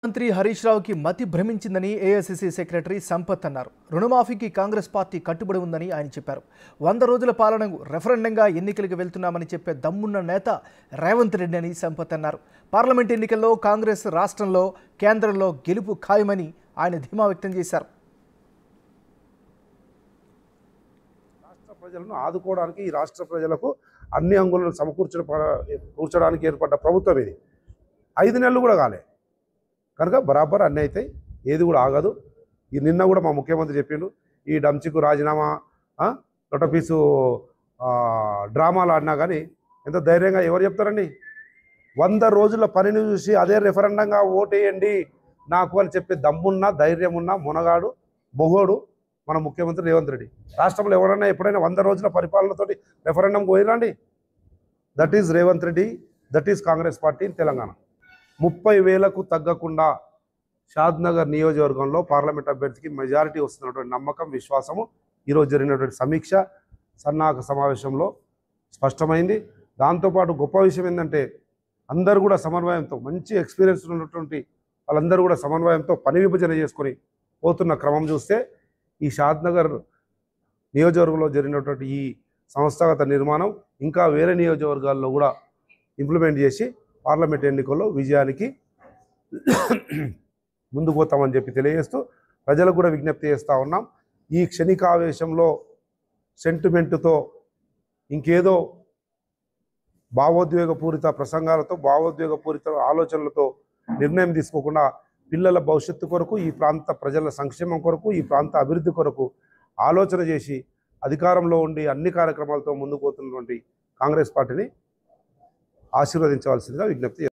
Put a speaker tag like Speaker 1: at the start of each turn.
Speaker 1: మంత్రి హరీష్ రావుకి మతి భ్రమించిందని AICC secretary Sampath అన్నారు. రుణమాఫీకి కాంగ్రెస్ పార్టీ కట్టుబడి ఉందని ఆయన చెప్పారు. 100 రోజుల పాలనకు రెఫరెండంగా ఎన్నికలకు వెళ్తున్నామని చెప్పే దమ్మున్న నేత రేవంత్ రెడ్డి అని సంపత్ అన్నారు. పార్లమెంట్ ఎన్నికల్లో కాంగ్రెస్ రాష్ట్రంలో, కేంద్రంలో గెలుపు ఖాయమని ఆయన ధీమా వ్యక్తం చేశారు.
Speaker 2: రాష్ట్ర ప్రజలను ఆదుకోవడానికి, ఈ రాష్ట్ర ప్రజలకు అన్ని అంగులను సమకూర్చడానికి ఏర్పడ్డ ప్రభుత్వం ఇది. 5 నెలలు కూడా కాలే కనుక బరాబర్ అన్నీ అవుతాయి, ఏది కూడా ఆగదు. ఈ నిన్న కూడా మా ముఖ్యమంత్రి చెప్పిండు, ఈ డంచికు రాజీనామా నొటపీసు డ్రామాలు ఆడినా కానీ ఎంత ధైర్యంగా ఎవరు చెప్తారండి? 100 రోజుల పనిని చూసి అదే రెఫరెండంగా ఓటేయండి నాకు అని చెప్పే దమ్మున్న, ధైర్యం ఉన్న మునగాడు, మొగోడు మన ముఖ్యమంత్రి రేవంత్ రెడ్డి. రాష్ట్రంలో ఎవరైనా ఎప్పుడైనా 100 రోజుల పరిపాలనతోటి రెఫరెండం పోయిరండి? That is Revanth Reddy, that is Congress party in Telangana. 30,000కు తగ్గకుండా షాద్నగర్ నియోజకవర్గంలో పార్లమెంట్ అభ్యర్థికి మెజారిటీ వస్తున్నటువంటి నమ్మకం, విశ్వాసము ఈరోజు జరిగినటువంటి సమీక్ష సన్నాహక సమావేశంలో స్పష్టమైంది. దాంతోపాటు గొప్ప విషయం ఏంటంటే అందరూ కూడా సమన్వయంతో, మంచి ఎక్స్పీరియన్స్ ఉన్నటువంటి వాళ్ళందరూ కూడా సమన్వయంతో పని విభజన చేసుకొని పోతున్న క్రమం చూస్తే ఈ షాద్నగర్ నియోజకవర్గంలో జరిగినటువంటి ఈ సంస్థాగత నిర్మాణం ఇంకా వేరే నియోజకవర్గాల్లో కూడా ఇంప్లిమెంట్ చేసి పార్లమెంట్ ఎన్నికల్లో విజయానికి ముందుకు పోతామని చెప్పి తెలియజేస్తూ ప్రజలకు కూడా విజ్ఞప్తి చేస్తూ ఉన్నాం. ఈ క్షణికావేశంలో, సెంటిమెంటుతో, ఇంకేదో భావోద్వేగపూరిత ప్రసంగాలతో, భావోద్వేగపూరిత ఆలోచనలతో నిర్ణయం తీసుకోకుండా పిల్లల భవిష్యత్తు కొరకు, ఈ ప్రాంత ప్రజల సంక్షేమం కొరకు, ఈ ప్రాంత అభివృద్ధి కొరకు ఆలోచన చేసి అధికారంలో ఉండి అన్ని కార్యక్రమాలతో ముందుకు పోతున్నటువంటి కాంగ్రెస్ పార్టీని ఆశీర్వదించవలసిందిగా విజ్ఞప్తి.